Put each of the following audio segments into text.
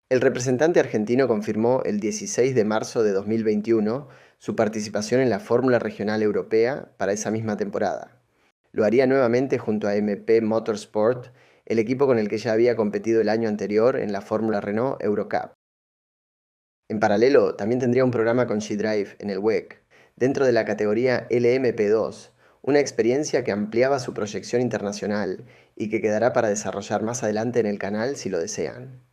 El representante argentino confirmó el 16 de marzo de 2021 su participación en la Fórmula Regional Europea para esa misma temporada. Lo haría nuevamente junto a MP Motorsport, el equipo con el que ya había competido el año anterior en la Fórmula Renault Eurocup. En paralelo, también tendría un programa con G-Drive en el WEC, dentro de la categoría LMP2, una experiencia que ampliaba su proyección internacional y que quedará para desarrollar más adelante en el canal si lo desean.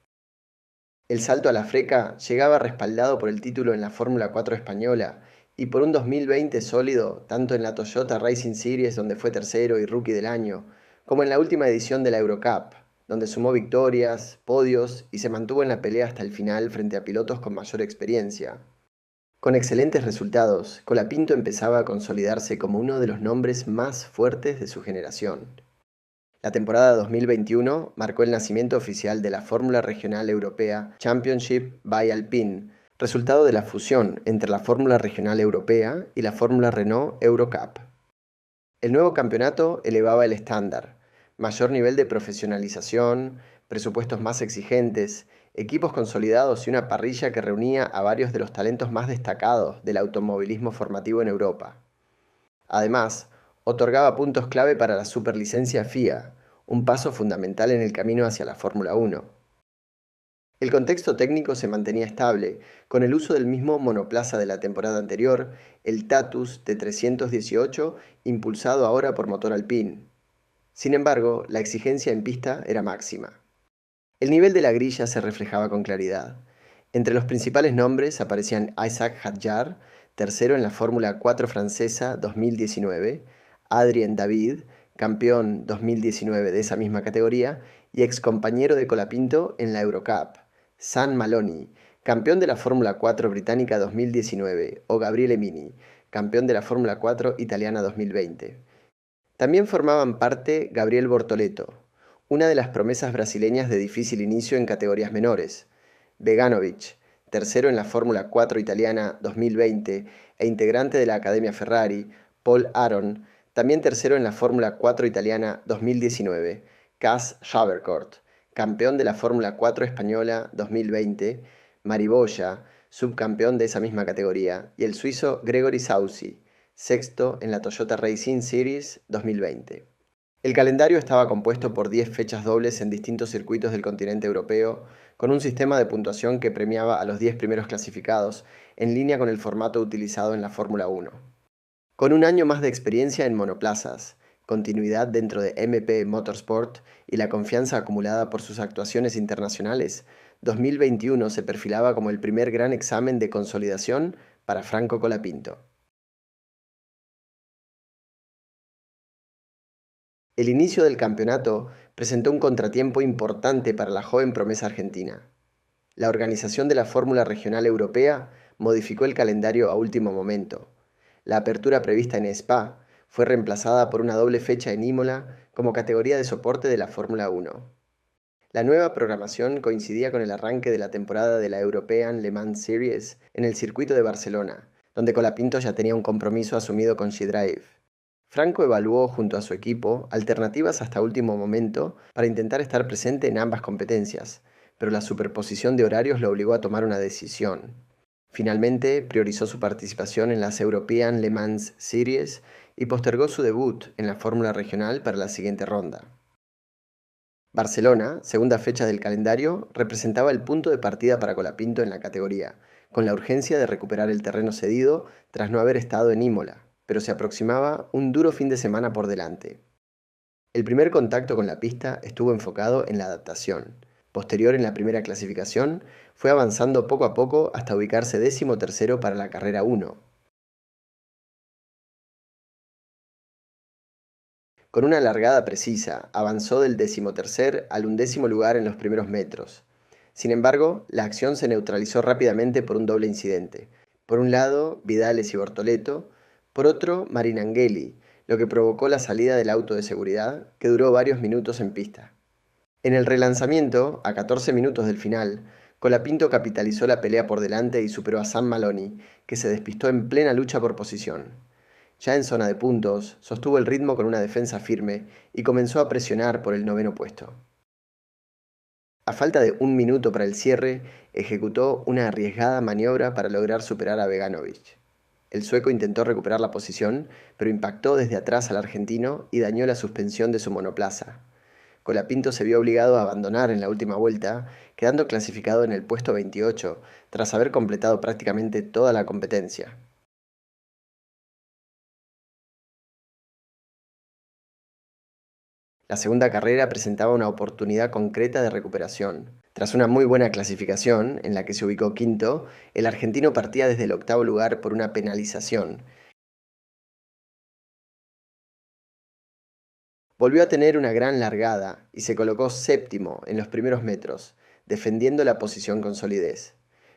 El salto a la Freca llegaba respaldado por el título en la Fórmula 4 española y por un 2020 sólido tanto en la Toyota Racing Series, donde fue tercero y rookie del año, como en la última edición de la Eurocup, donde sumó victorias, podios y se mantuvo en la pelea hasta el final frente a pilotos con mayor experiencia. Con excelentes resultados, Colapinto empezaba a consolidarse como uno de los nombres más fuertes de su generación. La temporada 2021 marcó el nacimiento oficial de la Fórmula Regional Europea Championship by Alpine, resultado de la fusión entre la Fórmula Regional Europea y la Fórmula Renault Eurocup. El nuevo campeonato elevaba el estándar, mayor nivel de profesionalización, presupuestos más exigentes, equipos consolidados y una parrilla que reunía a varios de los talentos más destacados del automovilismo formativo en Europa. Además, otorgaba puntos clave para la superlicencia FIA, un paso fundamental en el camino hacia la Fórmula 1. El contexto técnico se mantenía estable, con el uso del mismo monoplaza de la temporada anterior, el Tatus T318, impulsado ahora por motor Alpine. Sin embargo, la exigencia en pista era máxima. El nivel de la grilla se reflejaba con claridad. Entre los principales nombres aparecían Isaac Hadjar, tercero en la Fórmula 4 francesa 2019, Adrien David, campeón 2019 de esa misma categoría, y excompañero de Colapinto en la Eurocup, Sam Maloney, campeón de la Fórmula 4 británica 2019, o Gabriele Mini, campeón de la Fórmula 4 italiana 2020. También formaban parte Gabriel Bortoleto, una de las promesas brasileñas de difícil inicio en categorías menores, Beganovic, tercero en la Fórmula 4 italiana 2020 e integrante de la Academia Ferrari, Paul Aron, también tercero en la Fórmula 4 italiana 2019, Cas Schaberkort, campeón de la Fórmula 4 española 2020, Mariboya, subcampeón de esa misma categoría, y el suizo Gregory Saucy, sexto en la Toyota Racing Series 2020. El calendario estaba compuesto por 10 fechas dobles en distintos circuitos del continente europeo, con un sistema de puntuación que premiaba a los 10 primeros clasificados, en línea con el formato utilizado en la Fórmula 1. Con un año más de experiencia en monoplazas, continuidad dentro de MP Motorsport y la confianza acumulada por sus actuaciones internacionales, 2021 se perfilaba como el primer gran examen de consolidación para Franco Colapinto. El inicio del campeonato presentó un contratiempo importante para la joven promesa argentina. La organización de la Fórmula Regional Europea modificó el calendario a último momento. La apertura prevista en Spa fue reemplazada por una doble fecha en Imola como categoría de soporte de la Fórmula 1. La nueva programación coincidía con el arranque de la temporada de la European Le Mans Series en el circuito de Barcelona, donde Colapinto ya tenía un compromiso asumido con G-Drive. Franco evaluó junto a su equipo alternativas hasta último momento para intentar estar presente en ambas competencias, pero la superposición de horarios lo obligó a tomar una decisión. Finalmente, priorizó su participación en las European Le Mans Series y postergó su debut en la Fórmula Regional para la siguiente ronda. Barcelona, segunda fecha del calendario, representaba el punto de partida para Colapinto en la categoría, con la urgencia de recuperar el terreno cedido tras no haber estado en Imola, pero se aproximaba un duro fin de semana por delante. El primer contacto con la pista estuvo enfocado en la adaptación. Posterior en la primera clasificación, fue avanzando poco a poco hasta ubicarse 13º para la carrera 1. Con una largada precisa, avanzó del 13º al 11º lugar en los primeros metros. Sin embargo, la acción se neutralizó rápidamente por un doble incidente. Por un lado, Vidales y Bortoleto, por otro, Marinangeli, lo que provocó la salida del auto de seguridad, que duró varios minutos en pista. En el relanzamiento, a 14 minutos del final, Colapinto capitalizó la pelea por delante y superó a Sam Maloney, que se despistó en plena lucha por posición. Ya en zona de puntos, sostuvo el ritmo con una defensa firme y comenzó a presionar por el noveno puesto. A falta de un minuto para el cierre, ejecutó una arriesgada maniobra para lograr superar a Beganovic. El sueco intentó recuperar la posición, pero impactó desde atrás al argentino y dañó la suspensión de su monoplaza. Colapinto se vio obligado a abandonar en la última vuelta, quedando clasificado en el puesto 28, tras haber completado prácticamente toda la competencia. La segunda carrera presentaba una oportunidad concreta de recuperación. Tras una muy buena clasificación, en la que se ubicó quinto, el argentino partía desde el octavo lugar por una penalización. Volvió a tener una gran largada y se colocó séptimo en los primeros metros, defendiendo la posición con solidez.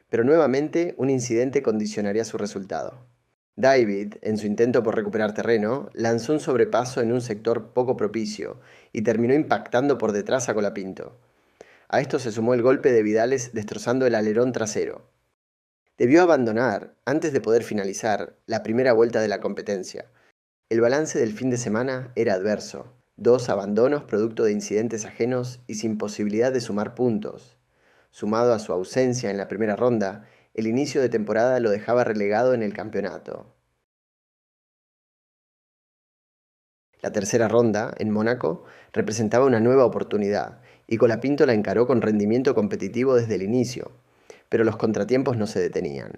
Pero nuevamente un incidente condicionaría su resultado. David, en su intento por recuperar terreno, lanzó un sobrepaso en un sector poco propicio y terminó impactando por detrás a Colapinto. A esto se sumó el golpe de Vidales destrozando el alerón trasero. Debió abandonar, antes de poder finalizar, la primera vuelta de la competencia. El balance del fin de semana era adverso. 2 abandonos producto de incidentes ajenos y sin posibilidad de sumar puntos. Sumado a su ausencia en la primera ronda, el inicio de temporada lo dejaba relegado en el campeonato. La tercera ronda, en Mónaco, representaba una nueva oportunidad, y Colapinto la encaró con rendimiento competitivo desde el inicio, pero los contratiempos no se detenían.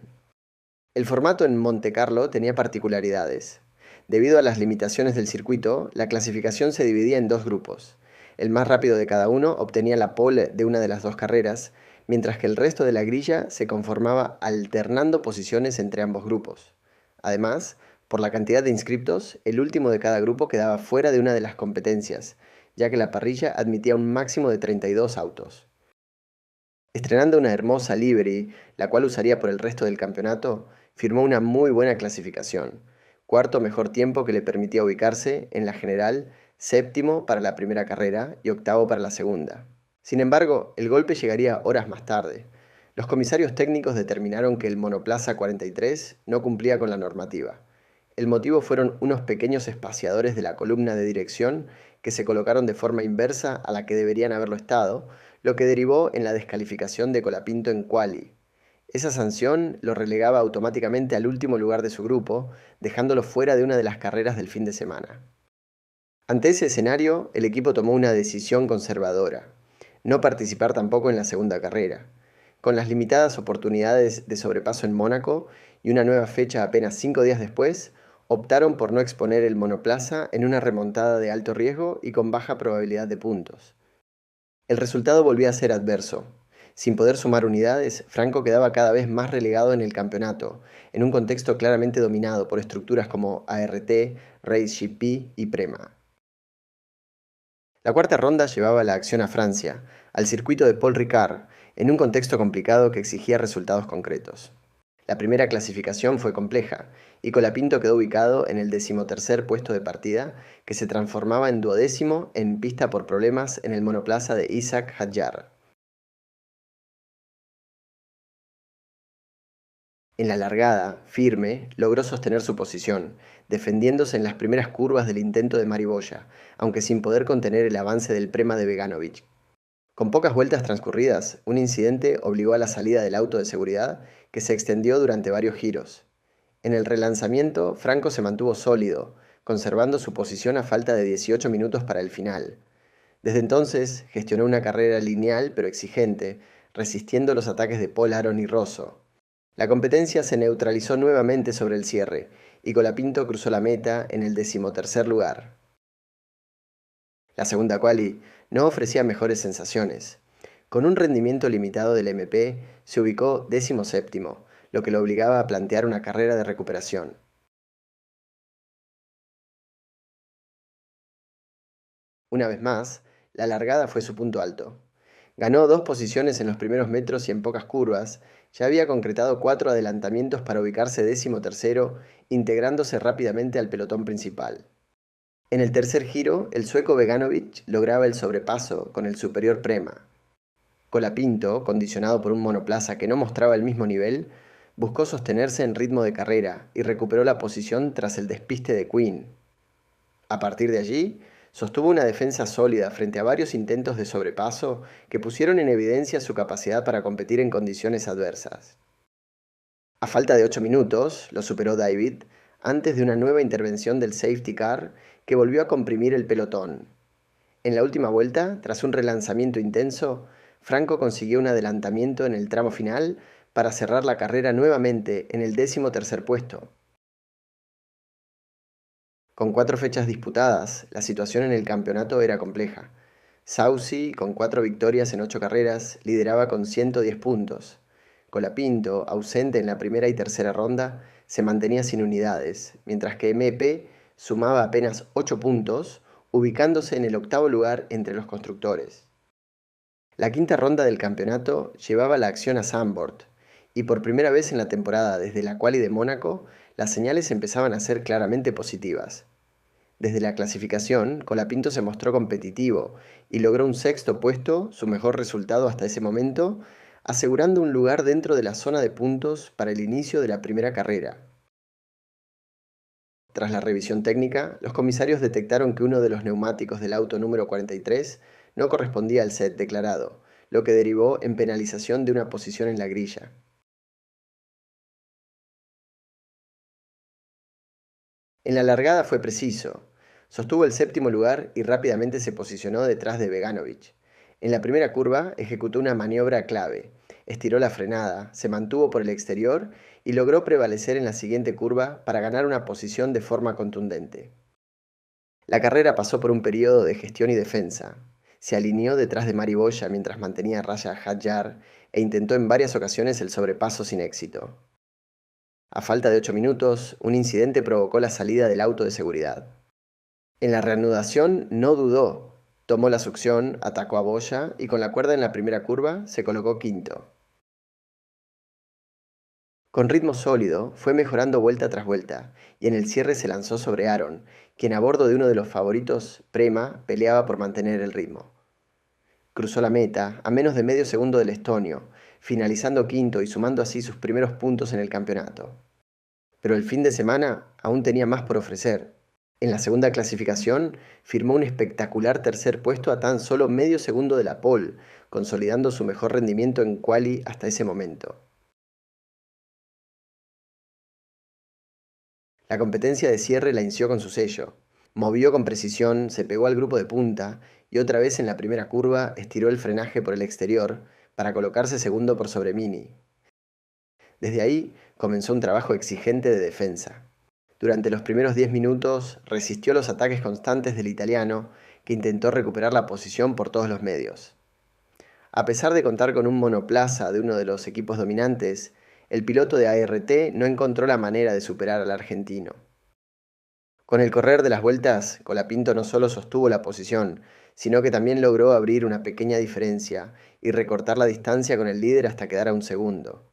El formato en Montecarlo tenía particularidades. Debido a las limitaciones del circuito, la clasificación se dividía en 2 grupos. El más rápido de cada uno obtenía la pole de una de las 2 carreras, mientras que el resto de la grilla se conformaba alternando posiciones entre ambos grupos. Además, por la cantidad de inscriptos, el último de cada grupo quedaba fuera de una de las competencias, ya que la parrilla admitía un máximo de 32 autos. Estrenando una hermosa livery, la cual usaría por el resto del campeonato, firmó una muy buena clasificación, cuarto mejor tiempo que le permitía ubicarse, en la general, séptimo para la primera carrera y octavo para la segunda. Sin embargo, el golpe llegaría horas más tarde. Los comisarios técnicos determinaron que el monoplaza 43 no cumplía con la normativa. El motivo fueron unos pequeños espaciadores de la columna de dirección que se colocaron de forma inversa a la que deberían haberlo estado, lo que derivó en la descalificación de Colapinto en quali. Esa sanción lo relegaba automáticamente al último lugar de su grupo, dejándolo fuera de una de las carreras del fin de semana. Ante ese escenario, el equipo tomó una decisión conservadora: no participar tampoco en la segunda carrera. Con las limitadas oportunidades de sobrepaso en Mónaco y una nueva fecha apenas 5 días después, optaron por no exponer el monoplaza en una remontada de alto riesgo y con baja probabilidad de puntos. El resultado volvía a ser adverso. Sin poder sumar unidades, Franco quedaba cada vez más relegado en el campeonato, en un contexto claramente dominado por estructuras como ART, Race GP y Prema. La cuarta ronda llevaba la acción a Francia, al circuito de Paul Ricard, en un contexto complicado que exigía resultados concretos. La primera clasificación fue compleja, y Colapinto quedó ubicado en el 13º puesto de partida, que se transformaba en 12º en pista por problemas en el monoplaza de Isaac Hadjar. En la largada, firme, logró sostener su posición, defendiéndose en las primeras curvas del intento de Mariboya, aunque sin poder contener el avance del Prema de Beganovic. Con pocas vueltas transcurridas, un incidente obligó a la salida del auto de seguridad, que se extendió durante varios giros. En el relanzamiento, Franco se mantuvo sólido, conservando su posición a falta de 18 minutos para el final. Desde entonces, gestionó una carrera lineal pero exigente, resistiendo los ataques de Paul Aron y Rosso. La competencia se neutralizó nuevamente sobre el cierre, y Colapinto cruzó la meta en el 13º lugar. La segunda quali no ofrecía mejores sensaciones. Con un rendimiento limitado del MP, se ubicó 17º, lo que lo obligaba a plantear una carrera de recuperación. Una vez más, la largada fue su punto alto. Ganó 2 posiciones en los primeros metros y en pocas curvas, ya había concretado 4 adelantamientos para ubicarse 13º, integrándose rápidamente al pelotón principal. En el tercer giro, el sueco Beganovic lograba el sobrepaso con el superior Prema. Colapinto, condicionado por un monoplaza que no mostraba el mismo nivel, buscó sostenerse en ritmo de carrera y recuperó la posición tras el despiste de Quinn. A partir de allí, Sostuvo una defensa sólida frente a varios intentos de sobrepaso que pusieron en evidencia su capacidad para competir en condiciones adversas. A falta de 8 minutos, lo superó David antes de una nueva intervención del safety car que volvió a comprimir el pelotón. En la última vuelta, tras un relanzamiento intenso, Franco consiguió un adelantamiento en el tramo final para cerrar la carrera nuevamente en el 13º puesto. Con 4 fechas disputadas, la situación en el campeonato era compleja. Saucy, con 4 victorias en 8 carreras, lideraba con 110 puntos. Colapinto, ausente en la primera y tercera ronda, se mantenía sin unidades, mientras que MP sumaba apenas 8 puntos, ubicándose en el 8º lugar entre los constructores. La quinta ronda del campeonato llevaba la acción a Zandvoort, y por primera vez en la temporada desde la quali de Mónaco, las señales empezaban a ser claramente positivas. Desde la clasificación, Colapinto se mostró competitivo y logró un 6º puesto, su mejor resultado hasta ese momento, asegurando un lugar dentro de la zona de puntos para el inicio de la primera carrera. Tras la revisión técnica, los comisarios detectaron que uno de los neumáticos del auto número 43 no correspondía al set declarado, lo que derivó en penalización de una posición en la grilla. En la largada fue preciso. Sostuvo el 7º lugar y rápidamente se posicionó detrás de Beganovic. En la primera curva ejecutó una maniobra clave. Estiró la frenada, se mantuvo por el exterior y logró prevalecer en la siguiente curva para ganar una posición de forma contundente. La carrera pasó por un periodo de gestión y defensa. Se alineó detrás de Mari Boya mientras mantenía a raya a Hadjar e intentó en varias ocasiones el sobrepaso sin éxito. A falta de 8 minutos, un incidente provocó la salida del auto de seguridad. En la reanudación no dudó, tomó la succión, atacó a Boya y con la cuerda en la primera curva se colocó quinto. Con ritmo sólido, fue mejorando vuelta tras vuelta, y en el cierre se lanzó sobre Aaron, quien a bordo de uno de los favoritos, Prema, peleaba por mantener el ritmo. Cruzó la meta a menos de medio segundo del estonio, finalizando quinto y sumando así sus primeros puntos en el campeonato. Pero el fin de semana aún tenía más por ofrecer. En la segunda clasificación firmó un espectacular tercer puesto a tan solo medio segundo de la pole, consolidando su mejor rendimiento en quali hasta ese momento. La competencia de cierre la inició con su sello. Movió con precisión, se pegó al grupo de punta y otra vez en la primera curva estiró el frenaje por el exterior para colocarse segundo por sobre Mini. Desde ahí comenzó un trabajo exigente de defensa. Durante los primeros 10 minutos resistió los ataques constantes del italiano, que intentó recuperar la posición por todos los medios. A pesar de contar con un monoplaza de uno de los equipos dominantes, el piloto de ART no encontró la manera de superar al argentino. Con el correr de las vueltas, Colapinto no solo sostuvo la posición, sino que también logró abrir una pequeña diferencia y recortar la distancia con el líder hasta quedar a un segundo.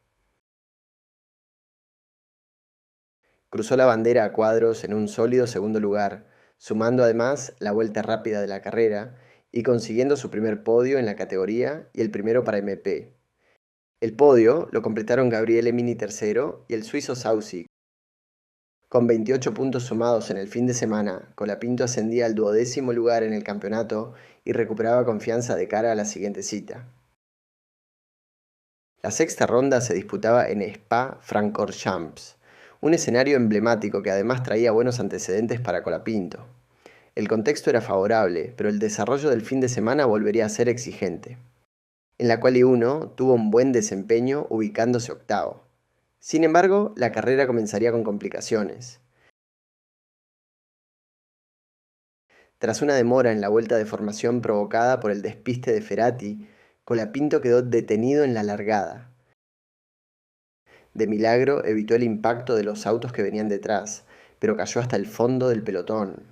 Cruzó la bandera a cuadros en un sólido segundo lugar, sumando además la vuelta rápida de la carrera y consiguiendo su primer podio en la categoría y el primero para MP. El podio lo completaron Gabriele Mini tercero y el suizo Saucy. Con 28 puntos sumados en el fin de semana, Colapinto ascendía al 12º lugar en el campeonato y recuperaba confianza de cara a la siguiente cita. La sexta ronda se disputaba en Spa-Francorchamps, un escenario emblemático que además traía buenos antecedentes para Colapinto. El contexto era favorable, pero el desarrollo del fin de semana volvería a ser exigente. En la quali 1 tuvo un buen desempeño ubicándose octavo. Sin embargo, la carrera comenzaría con complicaciones. Tras una demora en la vuelta de formación provocada por el despiste de Ferrati, Colapinto quedó detenido en la largada. De milagro evitó el impacto de los autos que venían detrás, pero cayó hasta el fondo del pelotón.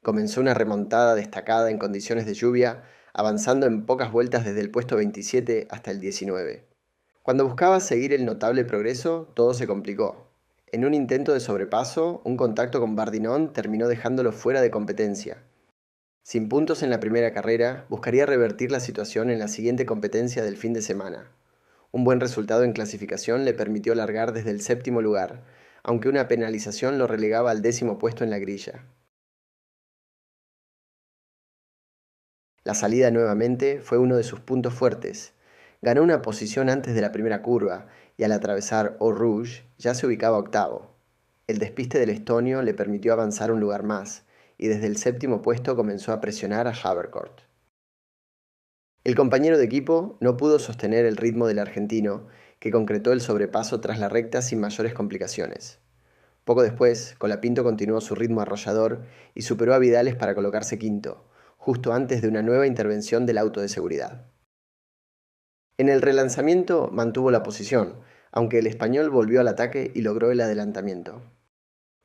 Comenzó una remontada destacada en condiciones de lluvia, avanzando en pocas vueltas desde el puesto 27 hasta el 19. Cuando buscaba seguir el notable progreso, todo se complicó. En un intento de sobrepaso, un contacto con Bardinon terminó dejándolo fuera de competencia. Sin puntos en la primera carrera, buscaría revertir la situación en la siguiente competencia del fin de semana. Un buen resultado en clasificación le permitió largar desde el 7º lugar, aunque una penalización lo relegaba al 10º puesto en la grilla. La salida nuevamente fue uno de sus puntos fuertes. Ganó una posición antes de la primera curva y al atravesar Eau Rouge ya se ubicaba octavo. El despiste del estonio le permitió avanzar un lugar más y desde el séptimo puesto comenzó a presionar a Havercourt. El compañero de equipo no pudo sostener el ritmo del argentino, que concretó el sobrepaso tras la recta sin mayores complicaciones. Poco después, Colapinto continuó su ritmo arrollador y superó a Vidales para colocarse quinto, justo antes de una nueva intervención del auto de seguridad. En el relanzamiento mantuvo la posición, aunque el español volvió al ataque y logró el adelantamiento.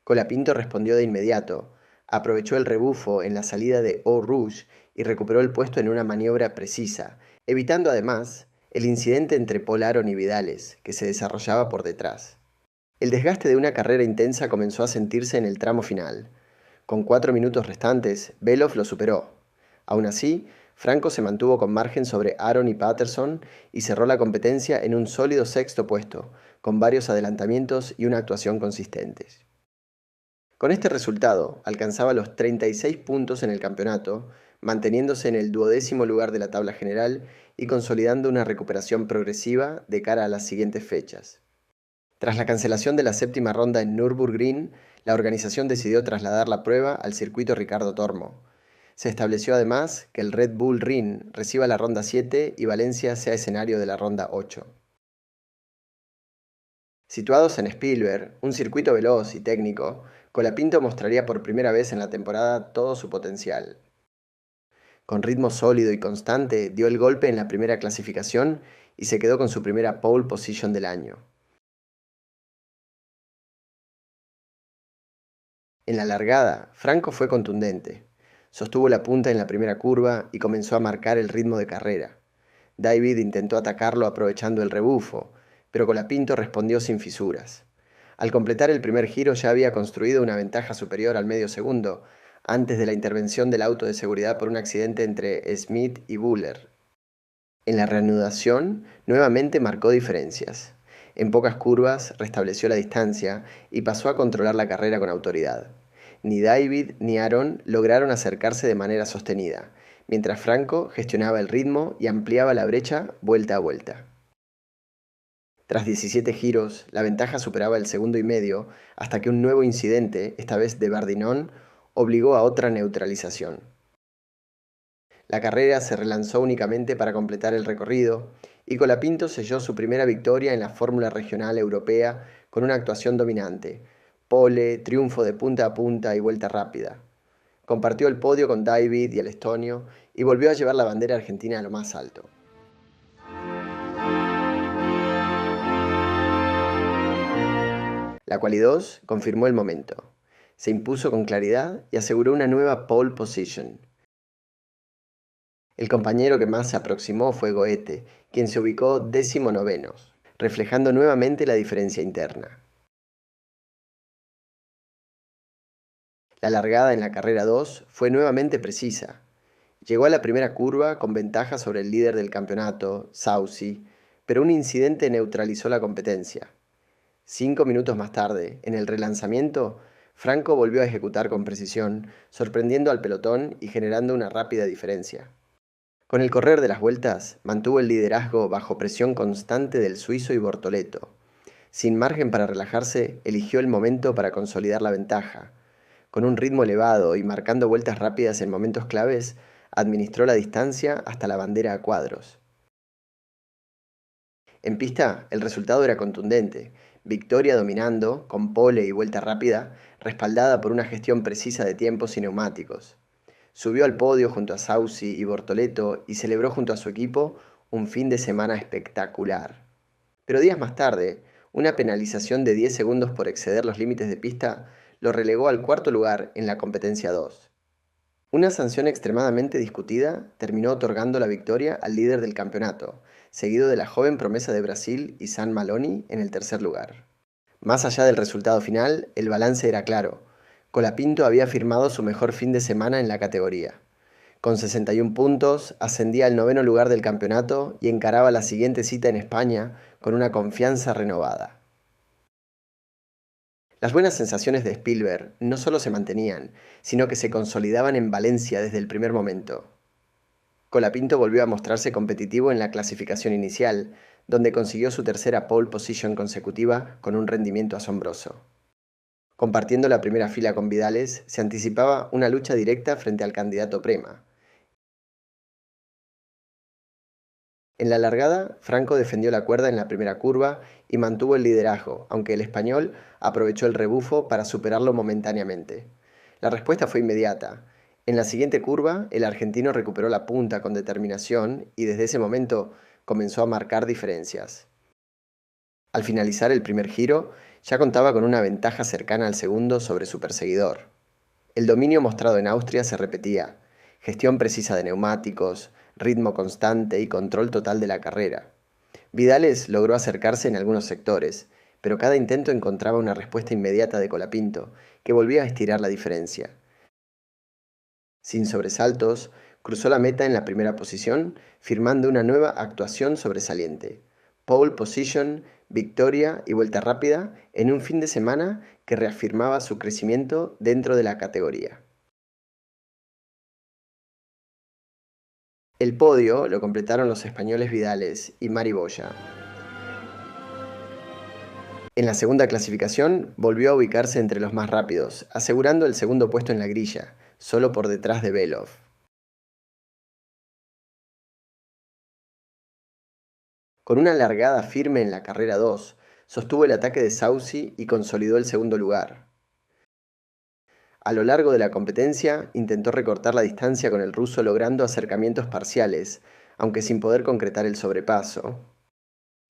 Colapinto respondió de inmediato, aprovechó el rebufo en la salida de Eau Rouge y recuperó el puesto en una maniobra precisa, evitando además el incidente entre Paul Aron y Vidales, que se desarrollaba por detrás. El desgaste de una carrera intensa comenzó a sentirse en el tramo final. Con 4 minutos restantes, Belov lo superó. Aún así, Franco se mantuvo con margen sobre Aron y Patterson y cerró la competencia en un sólido sexto puesto, con varios adelantamientos y una actuación consistentes. Con este resultado, alcanzaba los 36 puntos en el campeonato, manteniéndose en el 12º lugar de la tabla general y consolidando una recuperación progresiva de cara a las siguientes fechas. Tras la cancelación de la séptima ronda en Nürburgring, la organización decidió trasladar la prueba al circuito Ricardo Tormo. Se estableció además que el Red Bull Ring reciba la ronda 7 y Valencia sea escenario de la ronda 8. Situados en Spielberg, un circuito veloz y técnico, Colapinto mostraría por primera vez en la temporada todo su potencial. Con ritmo sólido y constante, dio el golpe en la primera clasificación y se quedó con su primera pole position del año. En la largada, Franco fue contundente. Sostuvo la punta en la primera curva y comenzó a marcar el ritmo de carrera. David intentó atacarlo aprovechando el rebufo, pero Colapinto respondió sin fisuras. Al completar el primer giro ya había construido una ventaja superior al medio segundo, antes de la intervención del auto de seguridad por un accidente entre Smith y Buller. En la reanudación, nuevamente marcó diferencias. En pocas curvas restableció la distancia y pasó a controlar la carrera con autoridad. Ni David ni Aaron lograron acercarse de manera sostenida, mientras Franco gestionaba el ritmo y ampliaba la brecha vuelta a vuelta. Tras 17 giros, la ventaja superaba el segundo y medio hasta que un nuevo incidente, esta vez de Bardinon, obligó a otra neutralización. La carrera se relanzó únicamente para completar el recorrido y Colapinto selló su primera victoria en la Fórmula Regional Europea con una actuación dominante, pole, triunfo de punta a punta y vuelta rápida. Compartió el podio con David y el estonio y volvió a llevar la bandera argentina a lo más alto. La Quali 2 confirmó el momento. Se impuso con claridad y aseguró una nueva pole position. El compañero que más se aproximó fue Goethe, quien se ubicó 19º, reflejando nuevamente la diferencia interna. La largada en la carrera 2 fue nuevamente precisa. Llegó a la primera curva con ventaja sobre el líder del campeonato, Saucy, pero un incidente neutralizó la competencia. 5 minutos más tarde, en el relanzamiento, Franco volvió a ejecutar con precisión, sorprendiendo al pelotón y generando una rápida diferencia. Con el correr de las vueltas, mantuvo el liderazgo bajo presión constante del suizo y Bortoleto. Sin margen para relajarse, eligió el momento para consolidar la ventaja. Con un ritmo elevado y marcando vueltas rápidas en momentos claves, administró la distancia hasta la bandera a cuadros. En pista, el resultado era contundente. Victoria dominando, con pole y vuelta rápida, respaldada por una gestión precisa de tiempos y neumáticos. Subió al podio junto a Saucy y Bortoleto y celebró junto a su equipo un fin de semana espectacular. Pero días más tarde, una penalización de 10 segundos por exceder los límites de pista lo relegó al cuarto lugar en la competencia 2. Una sanción extremadamente discutida terminó otorgando la victoria al líder del campeonato, seguido de la joven promesa de Brasil, Izan Maloney, en el tercer lugar. Más allá del resultado final, el balance era claro. Colapinto había firmado su mejor fin de semana en la categoría. Con 61 puntos, ascendía al 9º lugar del campeonato y encaraba la siguiente cita en España con una confianza renovada. Las buenas sensaciones de Spielberg no solo se mantenían, sino que se consolidaban en Valencia desde el primer momento. Colapinto volvió a mostrarse competitivo en la clasificación inicial, donde consiguió su tercera pole position consecutiva con un rendimiento asombroso. Compartiendo la primera fila con Vidales, se anticipaba una lucha directa frente al candidato Prema. En la largada, Franco defendió la cuerda en la primera curva y mantuvo el liderazgo, aunque el español aprovechó el rebufo para superarlo momentáneamente. La respuesta fue inmediata. En la siguiente curva, el argentino recuperó la punta con determinación y desde ese momento comenzó a marcar diferencias. Al finalizar el primer giro, ya contaba con una ventaja cercana al segundo sobre su perseguidor. El dominio mostrado en Austria se repetía: gestión precisa de neumáticos, ritmo constante y control total de la carrera. Vidales logró acercarse en algunos sectores, pero cada intento encontraba una respuesta inmediata de Colapinto, que volvía a estirar la diferencia. Sin sobresaltos, cruzó la meta en la primera posición, firmando una nueva actuación sobresaliente: pole position, victoria y vuelta rápida en un fin de semana que reafirmaba su crecimiento dentro de la categoría. El podio lo completaron los españoles Vidales y Mari Boya. En la segunda clasificación volvió a ubicarse entre los más rápidos, asegurando el segundo puesto en la grilla, solo por detrás de Belov. Con una largada firme en la carrera 2, sostuvo el ataque de Saucy y consolidó el segundo lugar. A lo largo de la competencia, intentó recortar la distancia con el ruso logrando acercamientos parciales, aunque sin poder concretar el sobrepaso.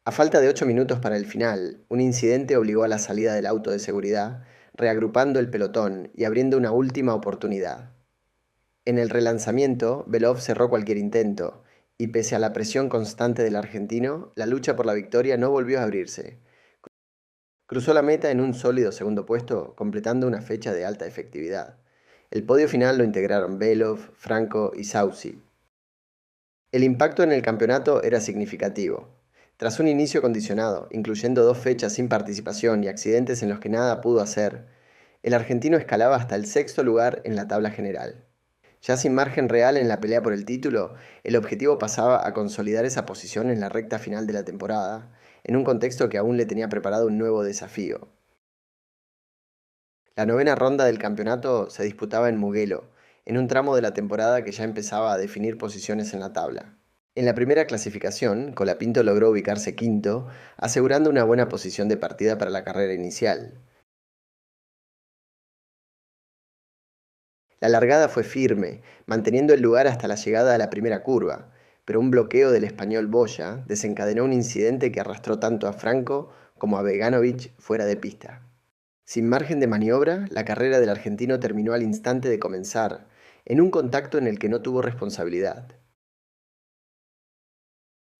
A falta de 8 minutos para el final, un incidente obligó a la salida del auto de seguridad, reagrupando el pelotón y abriendo una última oportunidad. En el relanzamiento, Belov cerró cualquier intento, y pese a la presión constante del argentino, la lucha por la victoria no volvió a abrirse. Cruzó la meta en un sólido segundo puesto, completando una fecha de alta efectividad. El podio final lo integraron Belov, Franco y Saucy. El impacto en el campeonato era significativo. Tras un inicio condicionado, incluyendo 2 fechas sin participación y accidentes en los que nada pudo hacer, el argentino escalaba hasta el sexto lugar en la tabla general. Ya sin margen real en la pelea por el título, el objetivo pasaba a consolidar esa posición en la recta final de la temporada, en un contexto que aún le tenía preparado un nuevo desafío. La novena ronda del campeonato se disputaba en Mugello, en un tramo de la temporada que ya empezaba a definir posiciones en la tabla. En la primera clasificación, Colapinto logró ubicarse quinto, asegurando una buena posición de partida para la carrera inicial. La largada fue firme, manteniendo el lugar hasta la llegada a la primera curva, pero un bloqueo del español Boya desencadenó un incidente que arrastró tanto a Franco como a Beganovic fuera de pista. Sin margen de maniobra, la carrera del argentino terminó al instante de comenzar, en un contacto en el que no tuvo responsabilidad.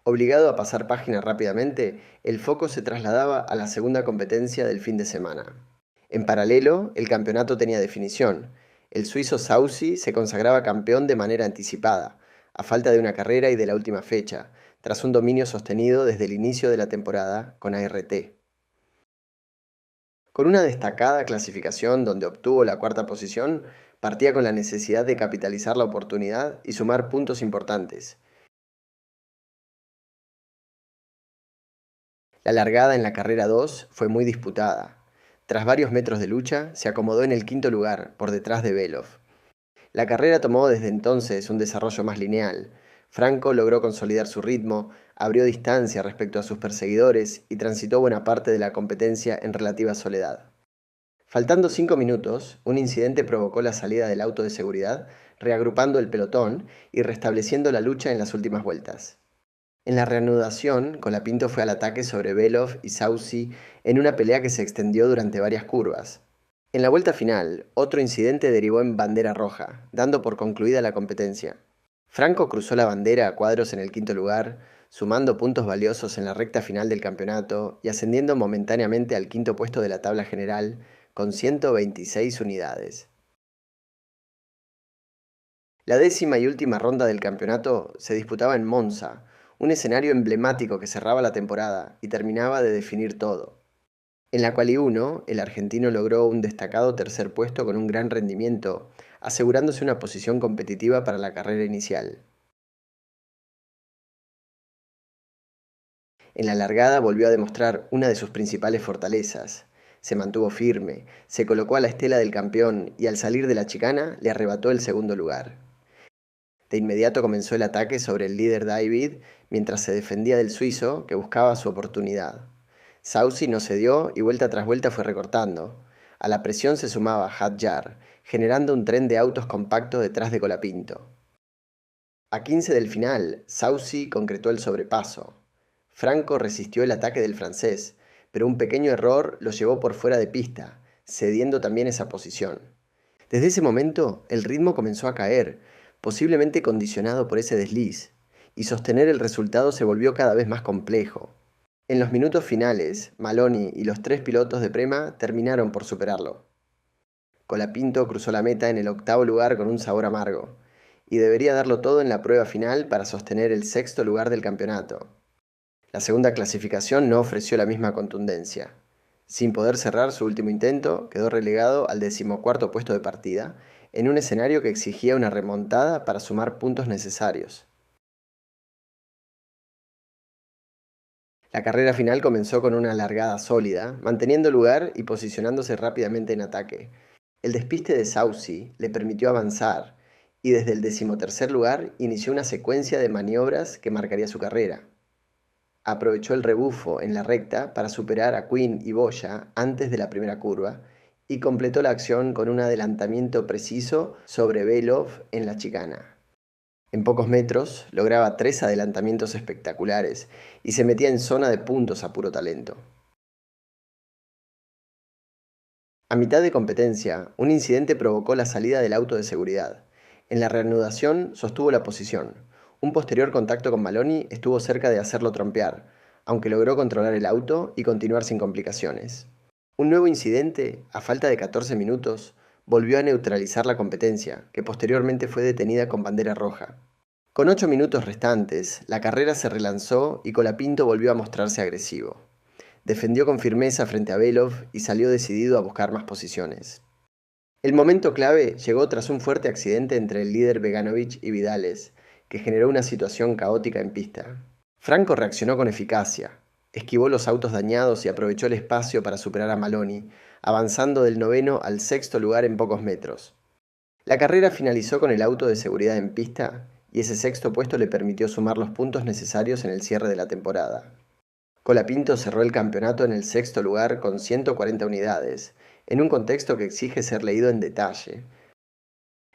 Obligado a pasar página rápidamente, el foco se trasladaba a la segunda competencia del fin de semana. En paralelo, el campeonato tenía definición. El suizo Saucy se consagraba campeón de manera anticipada, a falta de una carrera y de la última fecha, tras un dominio sostenido desde el inicio de la temporada con ART. Con una destacada clasificación donde obtuvo la cuarta posición, partía con la necesidad de capitalizar la oportunidad y sumar puntos importantes. La largada en la carrera 2 fue muy disputada. Tras varios metros de lucha, se acomodó en el quinto lugar, por detrás de Belov. La carrera tomó desde entonces un desarrollo más lineal. Franco logró consolidar su ritmo, abrió distancia respecto a sus perseguidores y transitó buena parte de la competencia en relativa soledad. Faltando 5 minutos, un incidente provocó la salida del auto de seguridad, reagrupando el pelotón y restableciendo la lucha en las últimas vueltas. En la reanudación, Colapinto fue al ataque sobre Belov y Saucy en una pelea que se extendió durante varias curvas. En la vuelta final, otro incidente derivó en bandera roja, dando por concluida la competencia. Franco cruzó la bandera a cuadros en el quinto lugar, sumando puntos valiosos en la recta final del campeonato y ascendiendo momentáneamente al quinto puesto de la tabla general con 126 unidades. La décima y última ronda del campeonato se disputaba en Monza, un escenario emblemático que cerraba la temporada y terminaba de definir todo. En la Quali 1, el argentino logró un destacado tercer puesto con un gran rendimiento, asegurándose una posición competitiva para la carrera inicial. En la largada volvió a demostrar una de sus principales fortalezas. Se mantuvo firme, se colocó a la estela del campeón y al salir de la chicana le arrebató el segundo lugar. De inmediato comenzó el ataque sobre el líder David mientras se defendía del suizo que buscaba su oportunidad. Saucy no cedió y vuelta tras vuelta fue recortando. A la presión se sumaba Hadjar, generando un tren de autos compacto detrás de Colapinto. A 15 del final, Saucy concretó el sobrepaso. Franco resistió el ataque del francés, pero un pequeño error lo llevó por fuera de pista, cediendo también esa posición. Desde ese momento, el ritmo comenzó a caer, posiblemente condicionado por ese desliz, y sostener el resultado se volvió cada vez más complejo. En los minutos finales, Maloney y los 3 pilotos de Prema terminaron por superarlo. Colapinto cruzó la meta en el 8º lugar con un sabor amargo, y debería darlo todo en la prueba final para sostener el 6º lugar del campeonato. La segunda clasificación no ofreció la misma contundencia. Sin poder cerrar su último intento, quedó relegado al 14º puesto de partida, en un escenario que exigía una remontada para sumar puntos necesarios. La carrera final comenzó con una largada sólida, manteniendo lugar y posicionándose rápidamente en ataque. El despiste de Saucy le permitió avanzar, y desde el 13º lugar inició una secuencia de maniobras que marcaría su carrera. Aprovechó el rebufo en la recta para superar a Quinn y Boya antes de la primera curva y completó la acción con un adelantamiento preciso sobre Belov en la chicana. En pocos metros lograba 3 adelantamientos espectaculares y se metía en zona de puntos a puro talento. A mitad de competencia, un incidente provocó la salida del auto de seguridad. En la reanudación sostuvo la posición. Un posterior contacto con Maloney estuvo cerca de hacerlo trompear, aunque logró controlar el auto y continuar sin complicaciones. Un nuevo incidente, a falta de 14 minutos, volvió a neutralizar la competencia, que posteriormente fue detenida con bandera roja. Con 8 minutos restantes, la carrera se relanzó y Colapinto volvió a mostrarse agresivo. Defendió con firmeza frente a Belov y salió decidido a buscar más posiciones. El momento clave llegó tras un fuerte accidente entre el líder Beganovic y Vidales, que generó una situación caótica en pista. Franco reaccionó con eficacia, esquivó los autos dañados y aprovechó el espacio para superar a Maloney, avanzando del 9º al 6º lugar en pocos metros. La carrera finalizó con el auto de seguridad en pista y ese 6º puesto le permitió sumar los puntos necesarios en el cierre de la temporada. Colapinto cerró el campeonato en el 6º lugar con 140 unidades, en un contexto que exige ser leído en detalle.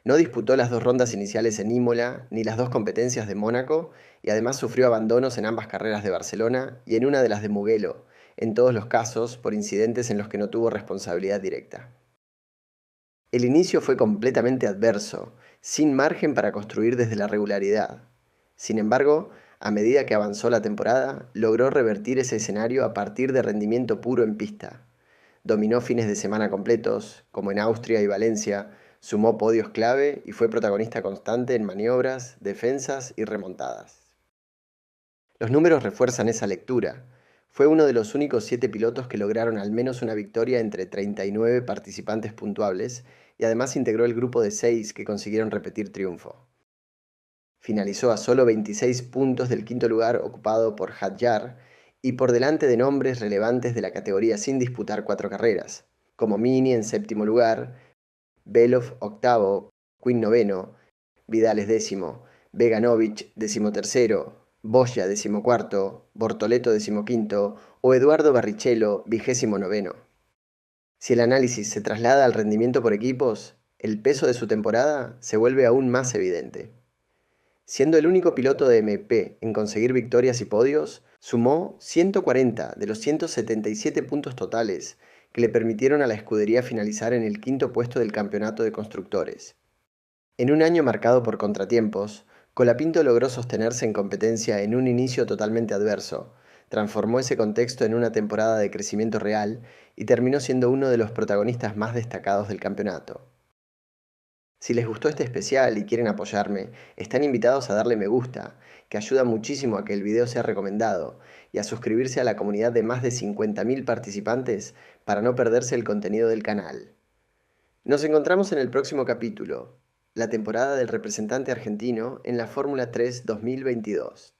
No disputó las 2 rondas iniciales en Imola ni las 2 competencias de Mónaco y además sufrió abandonos en ambas carreras de Barcelona y en una de las de Mugello, en todos los casos por incidentes en los que no tuvo responsabilidad directa. El inicio fue completamente adverso, sin margen para construir desde la regularidad. Sin embargo, a medida que avanzó la temporada, logró revertir ese escenario a partir de rendimiento puro en pista. Dominó fines de semana completos, como en Austria y Valencia, sumó podios clave y fue protagonista constante en maniobras, defensas y remontadas. Los números refuerzan esa lectura. Fue uno de los únicos 7 pilotos que lograron al menos una victoria entre 39 participantes puntuables y además integró el grupo de 6 que consiguieron repetir triunfo. Finalizó a solo 26 puntos del 5º lugar ocupado por Hadjar y por delante de nombres relevantes de la categoría sin disputar 4 carreras, como Mini en 7º lugar, Belov 8º, Quinn 9º, Vidales 10º, Beganovic 13º, Boya 14º, Bortoleto 15º o Eduardo Barrichello 29º. Si el análisis se traslada al rendimiento por equipos, el peso de su temporada se vuelve aún más evidente. Siendo el único piloto de MP en conseguir victorias y podios, sumó 140 de los 177 puntos totales que le permitieron a la escudería finalizar en el 5º puesto del campeonato de constructores. En un año marcado por contratiempos, Colapinto logró sostenerse en competencia en un inicio totalmente adverso, transformó ese contexto en una temporada de crecimiento real y terminó siendo uno de los protagonistas más destacados del campeonato. Si les gustó este especial y quieren apoyarme, están invitados a darle me gusta, que ayuda muchísimo a que el video sea recomendado, y a suscribirse a la comunidad de más de 50.000 participantes para no perderse el contenido del canal. Nos encontramos en el próximo capítulo, la temporada del representante argentino en la Fórmula 3 2022.